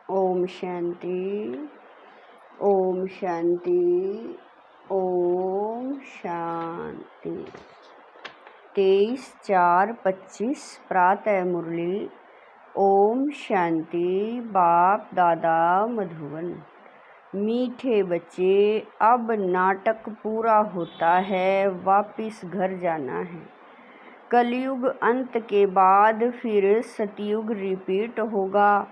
ओम शांति। ओम शांति। ओम शांति। 23/4/25 प्रातः मुरली। ओम शांति। बाप दादा मधुबन। मीठे बच्चे, अब नाटक पूरा होता है, वापिस घर जाना है। कलयुग अंत के बाद फिर सतयुग रिपीट होगा।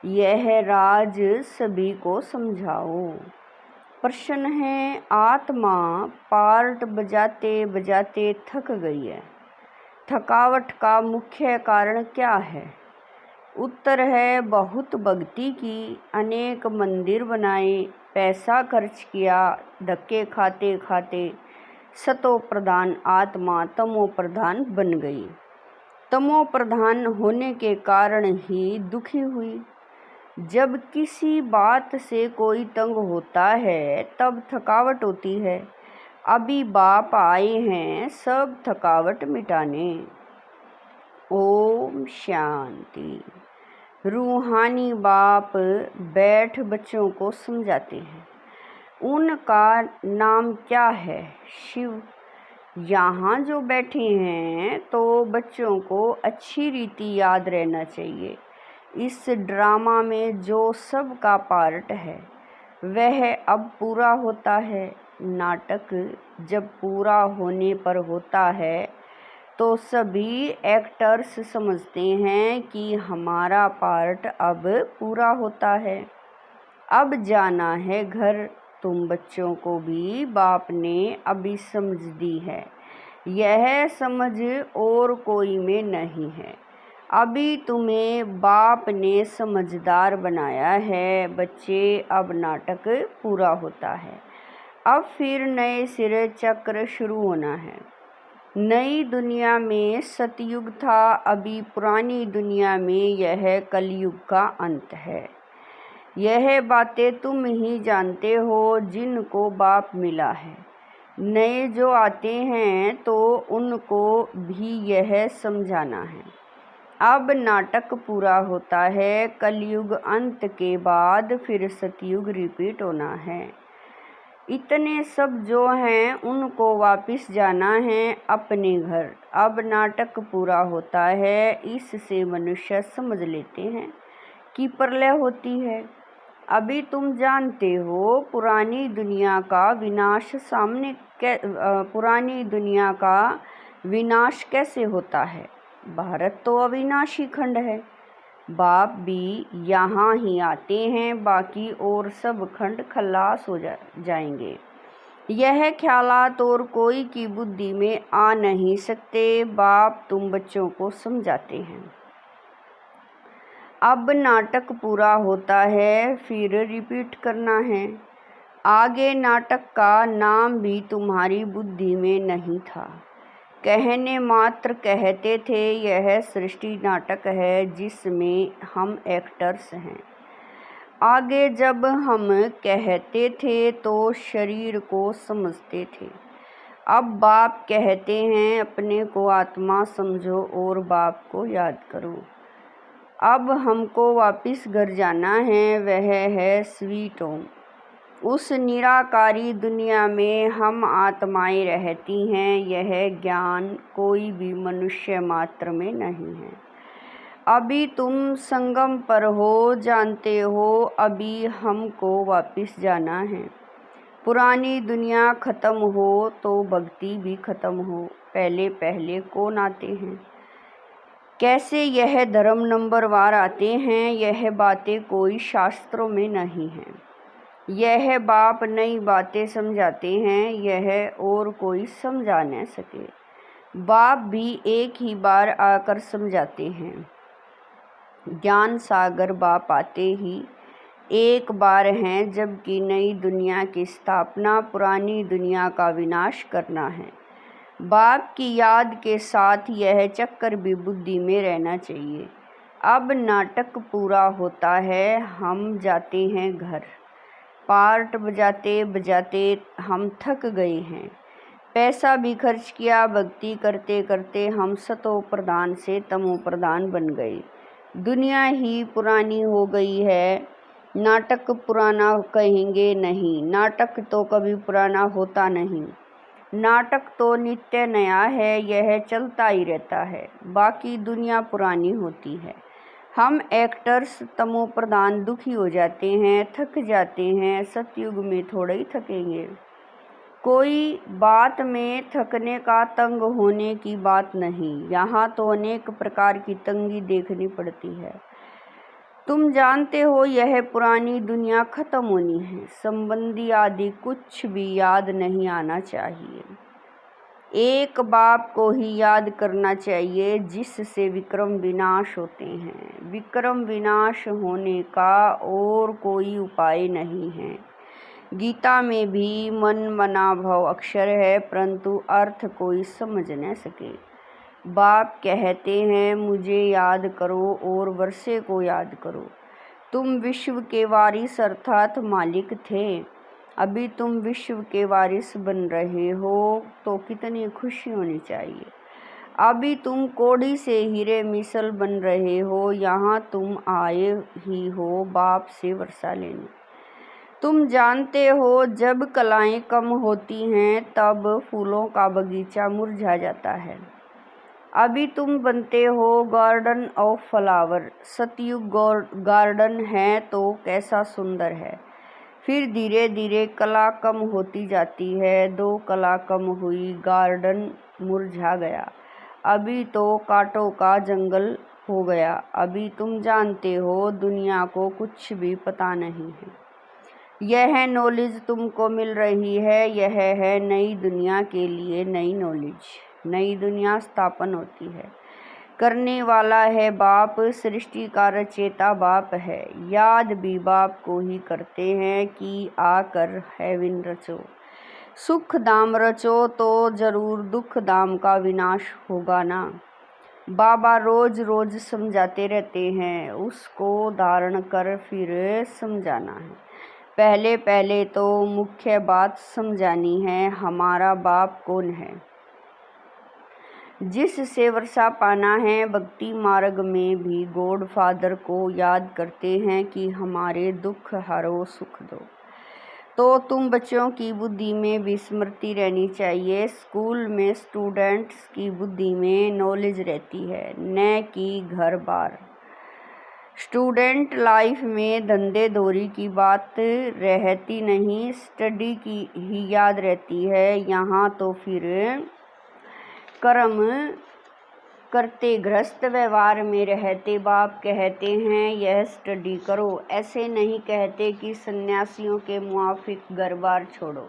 यह राज सभी को समझाओ। प्रश्न है, आत्मा पार्ट बजाते बजाते थक गई है। थकावट का मुख्य कारण क्या है? उत्तर है, बहुत भक्ति की, अनेक मंदिर बनाए, पैसा खर्च किया, धक्के खाते खाते सतो प्रधान आत्मा तमो प्रधान बन गई। तमो प्रधान होने के कारण ही दुखी हुई। जब किसी बात से कोई तंग होता है तब थकावट होती है। अभी बाप आए हैं सब थकावट मिटाने। ओम शांति। रूहानी बाप बैठ बच्चों को समझाते हैं। उनका नाम क्या है? शिव। यहाँ जो बैठे हैं तो बच्चों को अच्छी रीति याद रहना चाहिए। इस ड्रामा में जो सब का पार्ट है वह अब पूरा होता है। नाटक जब पूरा होने पर होता है तो सभी एक्टर्स समझते हैं कि हमारा पार्ट अब पूरा होता है, अब जाना है घर। तुम बच्चों को भी बाप ने अभी समझ दी है। यह समझ और कोई में नहीं है। अभी तुम्हें बाप ने समझदार बनाया है। बच्चे, अब नाटक पूरा होता है। अब फिर नए सिरे चक्र शुरू होना है। नई दुनिया में सतयुग था, अभी पुरानी दुनिया में यह कलयुग का अंत है। यह बातें तुम ही जानते हो जिनको बाप मिला है। नए जो आते हैं तो उनको भी यह समझाना है। अब नाटक पूरा होता है। कलयुग अंत के बाद फिर सतयुग रिपीट होना है। इतने सब जो हैं उनको वापिस जाना है अपने घर। अब नाटक पूरा होता है। इससे मनुष्य समझ लेते हैं कि प्रलय होती है। अभी तुम जानते हो पुरानी दुनिया का विनाश कैसे होता है। भारत तो अविनाशी खंड है। बाप भी यहाँ ही आते हैं, बाकी और सब खंड खल्लास हो जाएंगे। यह ख्यालात और कोई की बुद्धि में आ नहीं सकते। बाप तुम बच्चों को समझाते हैं। अब नाटक पूरा होता है, फिर रिपीट करना है। आगे नाटक का नाम भी तुम्हारी बुद्धि में नहीं था। कहने मात्र कहते थे यह सृष्टि नाटक है जिसमें हम एक्टर्स हैं। आगे जब हम कहते थे तो शरीर को समझते थे। अब बाप कहते हैं अपने को आत्मा समझो और बाप को याद करो। अब हमको वापिस घर जाना है, वह है स्वीट होम। उस निराकारी दुनिया में हम आत्माएं रहती हैं। यह ज्ञान कोई भी मनुष्य मात्र में नहीं है। अभी तुम संगम पर हो, जानते हो अभी हमको वापिस जाना है। पुरानी दुनिया खत्म हो तो भक्ति भी खत्म हो। पहले पहले कौन आते हैं, कैसे यह धर्म नंबरवार आते हैं, यह बातें कोई शास्त्रों में नहीं है। यह बाप नई बातें समझाते हैं, यह और कोई समझा न सके। बाप भी एक ही बार आकर समझाते हैं। ज्ञान सागर बाप आते ही एक बार हैं, जबकि नई दुनिया की स्थापना, पुरानी दुनिया का विनाश करना है। बाप की याद के साथ यह चक्कर भी बुद्धि में रहना चाहिए। अब नाटक पूरा होता है, हम जाते हैं घर। पार्ट बजाते बजाते हम थक गए हैं। पैसा भी खर्च किया, भक्ति करते करते हम सतो प्रधान से तमो प्रधान बन गए। दुनिया ही पुरानी हो गई है। नाटक पुराना कहेंगे नहीं, नाटक तो कभी पुराना होता नहीं। नाटक तो नित्य नया है, यह चलता ही रहता है, बाकी दुनिया पुरानी होती है। हम एक्टर्स तमोप्रधान दुखी हो जाते हैं, थक जाते हैं, सतयुग में थोड़े ही थकेंगे। कोई बात में थकने का, तंग होने की बात नहीं, यहाँ तो अनेक प्रकार की तंगी देखनी पड़ती है। तुम जानते हो यह पुरानी दुनिया खत्म होनी है, संबंधी आदि कुछ भी याद नहीं आना चाहिए। एक बाप को ही याद करना चाहिए जिससे विक्रम विनाश होते हैं। विक्रम विनाश होने का और कोई उपाय नहीं है। गीता में भी मन मना भव अक्षर है, परंतु अर्थ कोई समझ न सके। बाप कहते हैं मुझे याद करो और वर्षे को याद करो। तुम विश्व के वारिस अर्थात मालिक थे, अभी तुम विश्व के वारिस बन रहे हो तो कितनी खुशी होनी चाहिए। अभी तुम कोड़ी से हीरे मिसल बन रहे हो, यहाँ तुम आए ही हो बाप से वर्षा लेने। तुम जानते हो जब कलाएं कम होती हैं तब फूलों का बगीचा मुरझा जाता है। अभी तुम बनते हो गार्डन ऑफ फ्लावर। सतयुग गार्डन है तो कैसा सुंदर है। फिर धीरे धीरे कला कम होती जाती है, 2 कला कम हुई, गार्डन मुरझा गया। अभी तो कांटों का जंगल हो गया। अभी तुम जानते हो दुनिया को कुछ भी पता नहीं है। यह नॉलेज तुमको मिल रही है, यह है नई दुनिया के लिए नई नॉलेज। नई दुनिया स्थापन होती है, करने वाला है बाप, सृष्टि का रचेता बाप है। याद भी बाप को ही करते हैं कि आकर हेवन रचो, सुख धाम रचो तो जरूर दुख धाम का विनाश होगा ना। बाबा रोज रोज समझाते रहते हैं, उसको धारण कर फिर समझाना है। पहले पहले तो मुख्य बात समझानी है, हमारा बाप कौन है जिससे वर्षा पाना है। भक्ति मार्ग में भी गॉड फादर को याद करते हैं कि हमारे दुख हरो सुख दो। तो तुम बच्चों की बुद्धि में भी स्मृति रहनी चाहिए। स्कूल में स्टूडेंट्स की बुद्धि में नॉलेज रहती है, न कि घर बार। स्टूडेंट लाइफ में धंधे धोरी की बात रहती नहीं, स्टडी की ही याद रहती है। यहाँ तो फिर कर्म करते गृहस्थ व्यवहार में रहते बाप कहते हैं यह स्टडी करो। ऐसे नहीं कहते कि सन्यासियों के मुआफिक घर बार छोड़ो।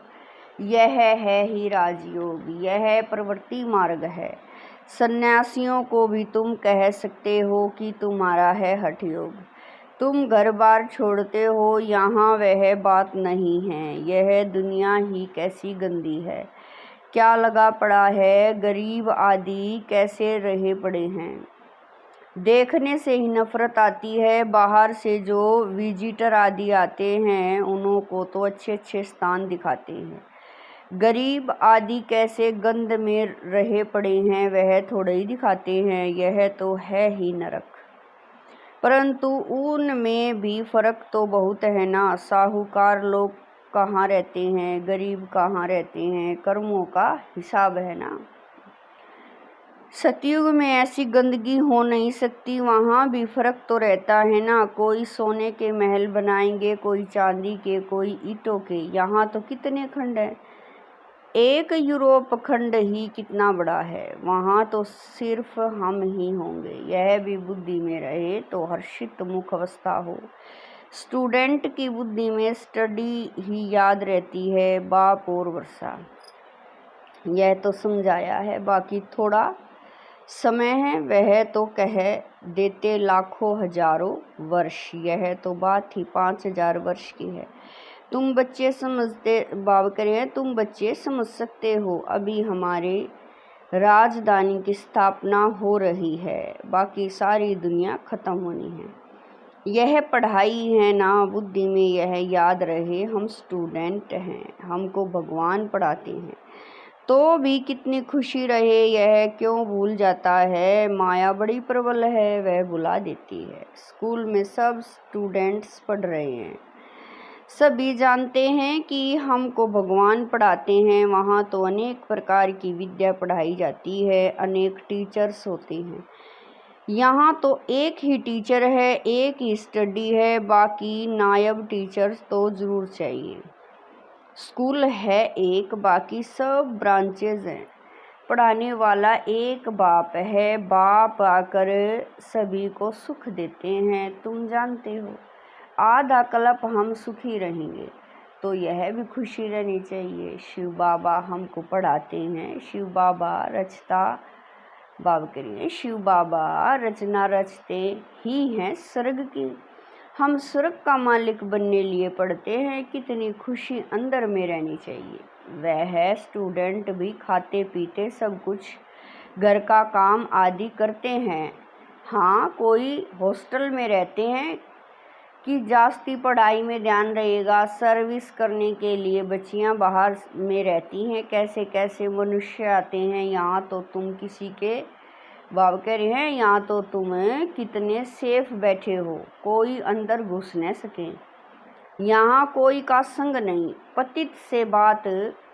यह है ही राजयोग, यह प्रवृत्ति मार्ग है। सन्यासियों को भी तुम कह सकते हो कि तुम्हारा है हठ योग। तुम घर बार छोड़ते हो, यहाँ वह बात नहीं है। यह दुनिया ही कैसी गंदी है, क्या लगा पड़ा है, गरीब आदि कैसे रहे पड़े हैं। देखने से ही नफरत आती है। बाहर से जो विजिटर आदि आते हैं उन्हों को तो अच्छे अच्छे स्थान दिखाते हैं, गरीब आदि कैसे गंद में रहे पड़े हैं वह थोड़े ही दिखाते हैं। यह तो है ही नरक, परंतु उनमें भी फर्क तो बहुत है ना। साहूकार लोग कहाँ रहते हैं, गरीब कहाँ रहते हैं, कर्मों का हिसाब है ना। सतयुग में ऐसी गंदगी हो नहीं सकती, वहाँ भी फर्क तो रहता है ना। कोई सोने के महल बनाएंगे, कोई चांदी के, कोई ईंटों के। यहाँ तो कितने खंड हैं, एक यूरोप खंड ही कितना बड़ा है, वहाँ तो सिर्फ हम ही होंगे। यह भी बुद्धि में रहे तो हर्षित मुख अवस्था हो। स्टूडेंट की बुद्धि में स्टडी ही याद रहती है, बाप और वर्षा। यह तो समझाया है, बाकी थोड़ा समय है वह तो कह देते लाखों हजारों वर्ष। यह तो बात ही 5000 वर्ष की है। तुम बच्चे समझते बाब करें, तुम बच्चे समझ सकते हो। अभी हमारे राजधानी की स्थापना हो रही है, बाकी सारी दुनिया खत्म होनी है। यह पढ़ाई है ना, बुद्धि में यह याद रहे हम स्टूडेंट हैं, हमको भगवान पढ़ाते हैं। तो भी कितनी खुशी रहे यह क्यों भूल जाता है, माया बड़ी प्रबल है वह भुला देती है। स्कूल में सब स्टूडेंट्स पढ़ रहे हैं, सभी जानते हैं कि हमको भगवान पढ़ाते हैं। वहाँ तो अनेक प्रकार की विद्या पढ़ाई जाती है, अनेक टीचर्स होते हैं। यहाँ तो एक ही टीचर है, एक ही स्टडी है, बाकी नायब टीचर्स तो ज़रूर चाहिए। स्कूल है एक, बाकी सब ब्रांचेज हैं। पढ़ाने वाला एक बाप है, बाप आकर सभी को सुख देते हैं। तुम जानते हो आधा कल्प हम सुखी रहेंगे, तो यह भी खुशी रहनी चाहिए। शिव बाबा हमको पढ़ाते हैं, शिव बाबा रचता बाब करिए, शिव बाबा रचना रचते ही हैं स्वर्ग की। हम स्वर्ग का मालिक बनने लिए पढ़ते हैं, कितनी खुशी अंदर में रहनी चाहिए। वह स्टूडेंट भी खाते पीते सब कुछ घर का काम आदि करते हैं। हाँ, कोई हॉस्टल में रहते हैं कि जास्ती पढ़ाई में ध्यान रहेगा। सर्विस करने के लिए बच्चियां बाहर में रहती हैं, कैसे कैसे मनुष्य आते हैं। यहाँ तो तुम किसी के बाब कह रहे हैं, यहाँ तो तुम कितने सेफ बैठे हो, कोई अंदर घुस न सके। यहाँ कोई का संग नहीं, पतित से बात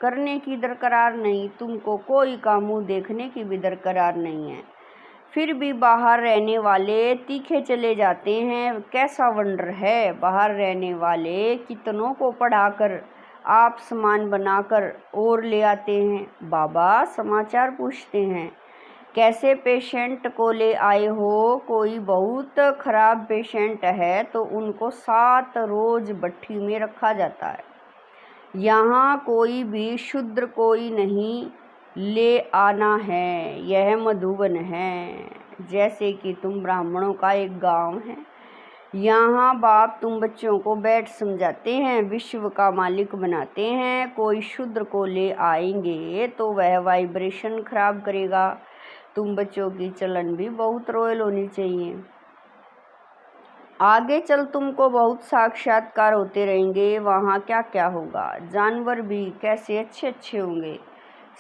करने की दरकरार नहीं, तुमको कोई का मुंह देखने की भी दरकरार नहीं है। फिर भी बाहर रहने वाले तीखे चले जाते हैं। कैसा वंडर है, बाहर रहने वाले कितनों को पढ़ाकर आप समान बनाकर और ले आते हैं। बाबा समाचार पूछते हैं, कैसे पेशेंट को ले आए हो। कोई बहुत खराब पेशेंट है तो उनको 7 रोज भट्ठी में रखा जाता है। यहाँ कोई भी शूद्र कोई नहीं ले आना है, यह मधुबन है। जैसे कि तुम ब्राह्मणों का एक गांव है, यहाँ बाप तुम बच्चों को बैठ समझाते हैं, विश्व का मालिक बनाते हैं। कोई शूद्र को ले आएंगे तो वह वाइब्रेशन खराब करेगा। तुम बच्चों की चलन भी बहुत रॉयल होनी चाहिए। आगे चल तुमको बहुत साक्षात्कार होते रहेंगे। वहाँ क्या क्या होगा, जानवर भी कैसे अच्छे अच्छे होंगे,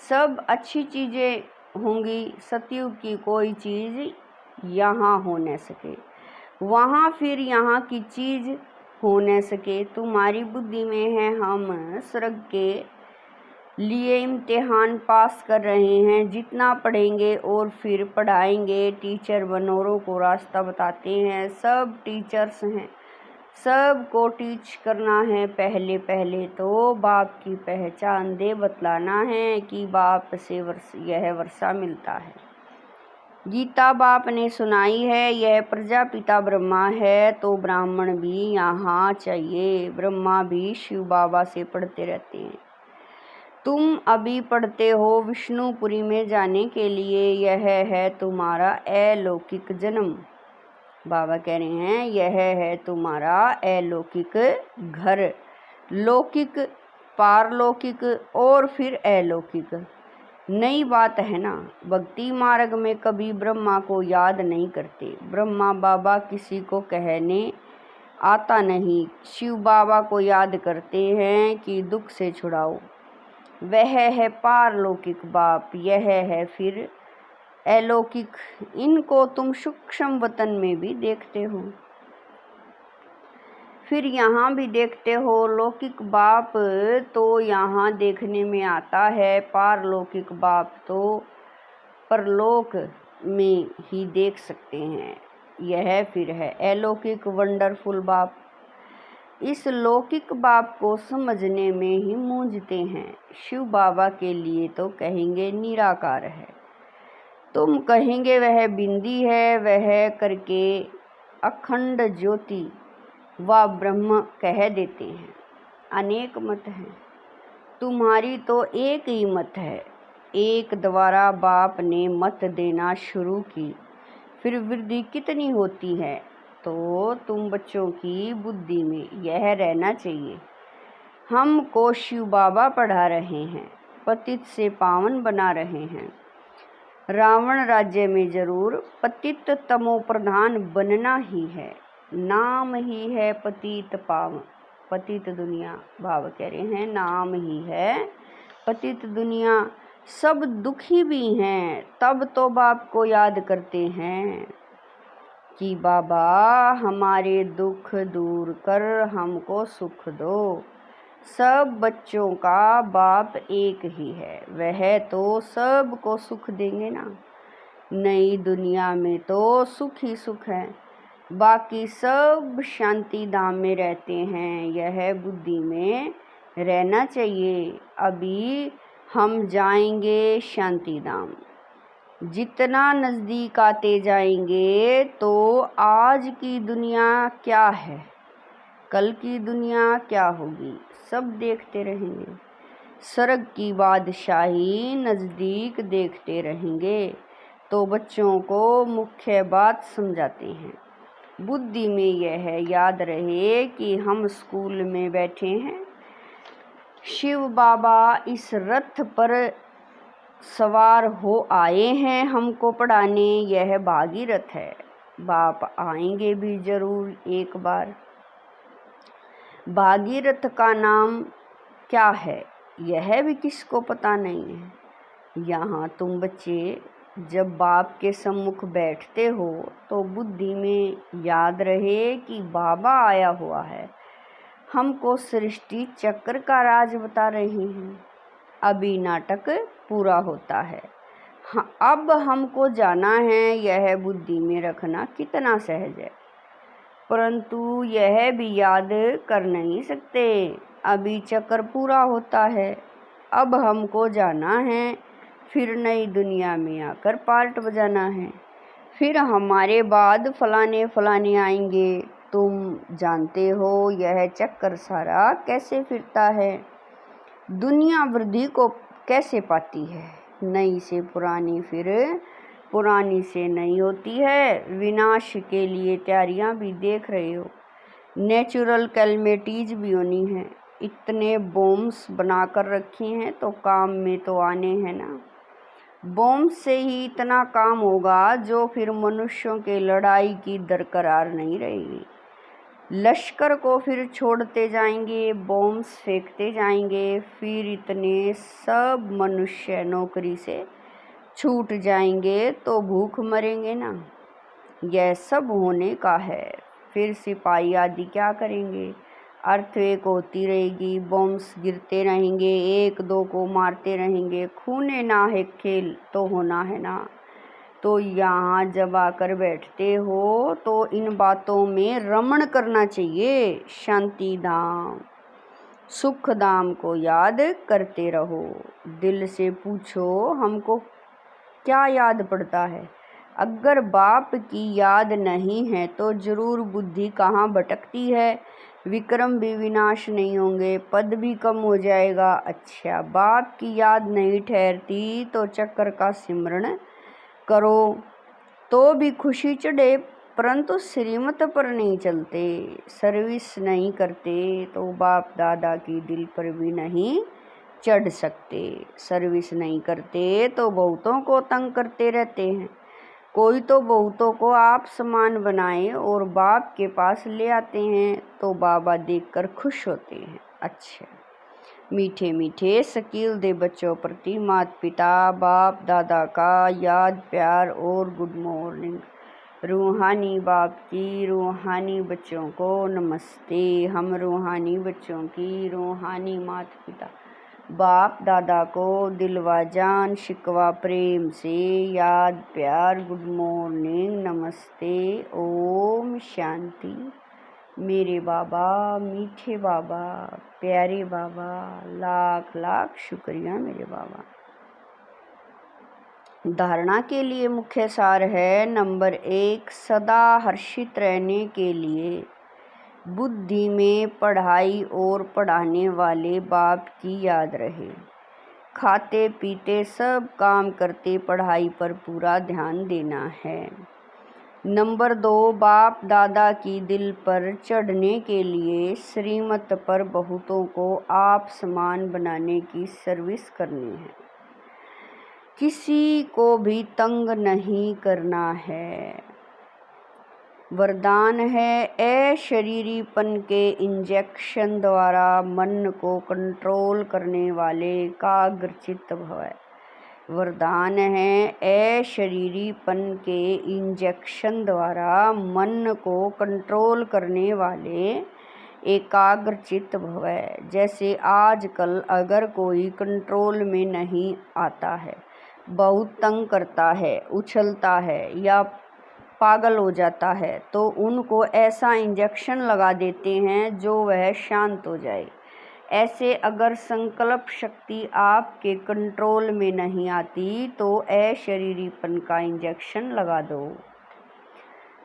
सब अच्छी चीज़ें होंगी। सतयुग की कोई चीज़ यहाँ हो न सके, वहाँ फिर यहाँ की चीज़ हो न सके। तुम्हारी बुद्धि में है हम स्वर्ग के लिए इम्तिहान पास कर रहे हैं। जितना पढ़ेंगे और फिर पढ़ाएंगे, टीचर बनौरों को रास्ता बताते हैं। सब टीचर्स हैं, सबको टीच करना है। पहले पहले तो बाप की पहचान दे बतलाना है कि बाप से यह वर्षा मिलता है। गीता बाप ने सुनाई है, यह प्रजापिता ब्रह्मा है तो ब्राह्मण भी यहाँ चाहिए। ब्रह्मा भी शिव बाबा से पढ़ते रहते हैं। तुम अभी पढ़ते हो विष्णुपुरी में जाने के लिए, यह है तुम्हारा अलौकिक जन्म। बाबा कह रहे हैं यह है तुम्हारा अलौकिक घर। लौकिक, पारलौकिक और फिर अलौकिक, नई बात है ना। भक्ति मार्ग में कभी ब्रह्मा को याद नहीं करते। ब्रह्मा बाबा किसी को कहने आता नहीं, शिव बाबा को याद करते हैं कि दुख से छुड़ाओ। वह है पारलौकिक बाप, यह है फिर अलौकिक। इनको तुम सूक्ष्म वतन में भी देखते हो, फिर यहाँ भी देखते हो। लौकिक बाप तो यहाँ देखने में आता है, पारलौकिक बाप तो परलोक में ही देख सकते हैं। यह फिर है अलौकिक वंडरफुल बाप। इस लौकिक बाप को समझने में ही मूंझते हैं। शिव बाबा के लिए तो कहेंगे निराकार है, तुम कहेंगे वह बिंदी है, वह करके अखंड ज्योति व ब्रह्म कह देते हैं। अनेक मत हैं, तुम्हारी तो एक ही मत है। एक द्वारा बाप ने मत देना शुरू की, फिर वृद्धि कितनी होती है। तो तुम बच्चों की बुद्धि में यह रहना चाहिए, हमको शिव बाबा पढ़ा रहे हैं, पतित से पावन बना रहे हैं। रावण राज्य में जरूर पतित तमो प्रधान बनना ही है, नाम ही है पतित पावन। पतित दुनिया, भाव कह रहे हैं नाम ही है पतित दुनिया। सब दुखी भी हैं, तब तो बाप को याद करते हैं कि बाबा हमारे दुख दूर कर हमको सुख दो। सब बच्चों का बाप एक ही है, वह तो सबको सुख देंगे ना। नई दुनिया में तो सुख ही सुख है, बाकी सब शांति धाम में रहते हैं। यह बुद्धि में रहना चाहिए। अभी हम जाएंगे शांति धाम। जितना नज़दीक आते जाएंगे तो आज की दुनिया क्या है, कल की दुनिया क्या होगी, सब देखते रहेंगे। स्वर्ग की बादशाही नज़दीक देखते रहेंगे। तो बच्चों को मुख्य बात समझाते हैं। बुद्धि में यह याद रहे कि हम स्कूल में बैठे हैं, शिव बाबा इस रथ पर सवार हो आए हैं हमको पढ़ाने। यह भागीरथ है, बाप आएंगे भी जरूर एक बार। भागीरथ का नाम क्या है यह भी किसको पता नहीं है। यहाँ तुम बच्चे जब बाप के सम्मुख बैठते हो तो बुद्धि में याद रहे कि बाबा आया हुआ है, हमको सृष्टि चक्र का राज बता रहे हैं। अभी नाटक पूरा होता है। हाँ, अब हमको जाना है। यह बुद्धि में रखना कितना सहज है, परंतु यह भी याद कर नहीं सकते। अभी चक्र पूरा होता है, अब हमको जाना है, फिर नई दुनिया में आकर पार्ट बजाना है। फिर हमारे बाद फलाने फलाने आएंगे। तुम जानते हो यह चक्कर सारा कैसे फिरता है। दुनिया वृद्धि को कैसे पाती है, नई से पुरानी, फिर पुरानी से नई होती है। विनाश के लिए तैयारियां भी देख रहे हो, नेचुरल कैलमिटीज भी होनी है। इतने बॉम्ब्स बनाकर रखी हैं तो काम में तो आने हैं ना। बॉम्ब से ही इतना काम होगा जो फिर मनुष्यों के लड़ाई की दरकरार नहीं रहेगी। लश्कर को फिर छोड़ते जाएंगे, बॉम्ब्स फेंकते जाएंगे, फिर इतने सब मनुष्य नौकरी से छूट जाएंगे तो भूख मरेंगे ना। यह सब होने का है। फिर सिपाही आदि क्या करेंगे, अर्थक्वेक होती रहेगी, बॉम्ब्स गिरते रहेंगे, एक दो को मारते रहेंगे, खूने नाहक खेल तो होना है ना। तो यहाँ जब आकर बैठते हो तो इन बातों में रमण करना चाहिए। शांति धाम, सुख धाम को याद करते रहो। दिल से पूछो हमको क्या याद पड़ता है। अगर बाप की याद नहीं है तो जरूर बुद्धि कहाँ भटकती है। विक्रम भी विनाश नहीं होंगे, पद भी कम हो जाएगा। अच्छा, बाप की याद नहीं ठहरती तो चक्र का सिमरण करो तो भी खुशी चढ़े, परंतु श्रीमत पर नहीं चलते, सर्विस नहीं करते तो बाप दादा की दिल पर भी नहीं चढ़ सकते। सर्विस नहीं करते तो बहुतों को तंग करते रहते हैं। कोई तो बहुतों को आप समान बनाए और बाप के पास ले आते हैं तो बाबा देखकर खुश होते हैं। अच्छा, मीठे मीठे शकील दे बच्चों प्रति माता पिता बाप दादा का याद प्यार और गुड मॉर्निंग। रूहानी बाप की रूहानी बच्चों को नमस्ते। हम रूहानी बच्चों की रूहानी माता पिता बाप दादा को दिलवा जान शिकवा प्रेम से याद प्यार गुड मॉर्निंग नमस्ते ओम शांति। मेरे बाबा मीठे बाबा प्यारे बाबा, लाख लाख शुक्रिया मेरे बाबा। धारणा के लिए मुख्य सार है। नंबर 1, सदा हर्षित रहने के लिए बुद्धि में पढ़ाई और पढ़ाने वाले बाप की याद रहे। खाते पीते सब काम करते पढ़ाई पर पूरा ध्यान देना है। नंबर 2, बाप दादा की दिल पर चढ़ने के लिए श्रीमत पर बहुतों को आप समान बनाने की सर्विस करनी है। किसी को भी तंग नहीं करना है। वरदान है अशरीरीपन के इंजेक्शन द्वारा मन को कंट्रोल करने वाले एकाग्रचित्त भव। वरदान है अशरीरीपन के इंजेक्शन द्वारा मन को कंट्रोल करने वाले एकाग्रचित्त भव। जैसे आजकल अगर कोई कंट्रोल में नहीं आता है, बहुत तंग करता है, उछलता है या पागल हो जाता है, तो उनको ऐसा इंजेक्शन लगा देते हैं जो वह शांत हो जाए। ऐसे अगर संकल्प शक्ति आपके कंट्रोल में नहीं आती तो अशरीरीपन का इंजेक्शन लगा दो।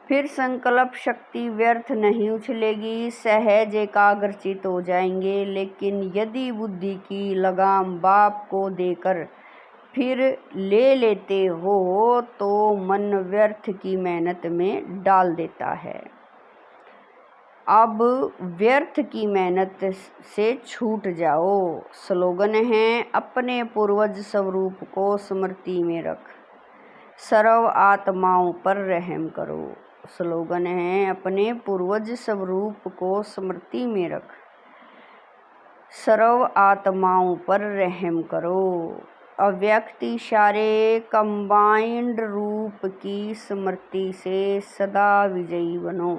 फिर संकल्प शक्ति व्यर्थ नहीं उछलेगी, सहज एकाग्रचित हो जाएंगे। लेकिन यदि बुद्धि की लगाम बाप को देकर फिर ले लेते हो तो मन व्यर्थ की मेहनत में डाल देता है। अब व्यर्थ की मेहनत से छूट जाओ। स्लोगन है, अपने पूर्वज स्वरूप को स्मृति में रख, सर्व आत्माओं पर रहम करो। स्लोगन है, अपने पूर्वज स्वरूप को स्मृति में रख, सर्व आत्माओं पर रहम करो। अव्यक्त इशारे कंबाइंड रूप की स्मृति से सदा विजयी बनो।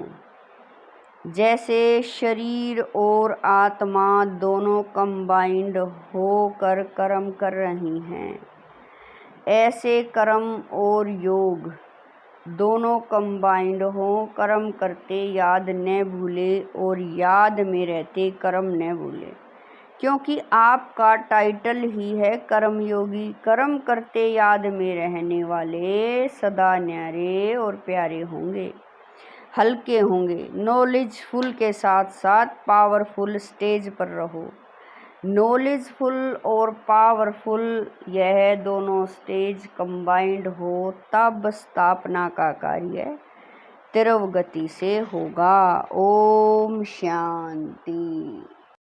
जैसे शरीर और आत्मा दोनों कंबाइंड होकर कर्म कर रही हैं, ऐसे कर्म और योग दोनों कंबाइंड हो कर्म करते याद न भूले और याद में रहते कर्म न भूले। क्योंकि आपका टाइटल ही है कर्मयोगी। कर्म करते याद में रहने वाले सदा न्यारे और प्यारे होंगे, हल्के होंगे। नॉलेजफुल के साथ साथ पावरफुल स्टेज पर रहो। नॉलेजफुल और पावरफुल, यह दोनों स्टेज कंबाइंड हो तब स्थापना का कार्य तीव्र गति से होगा। ओम शांति।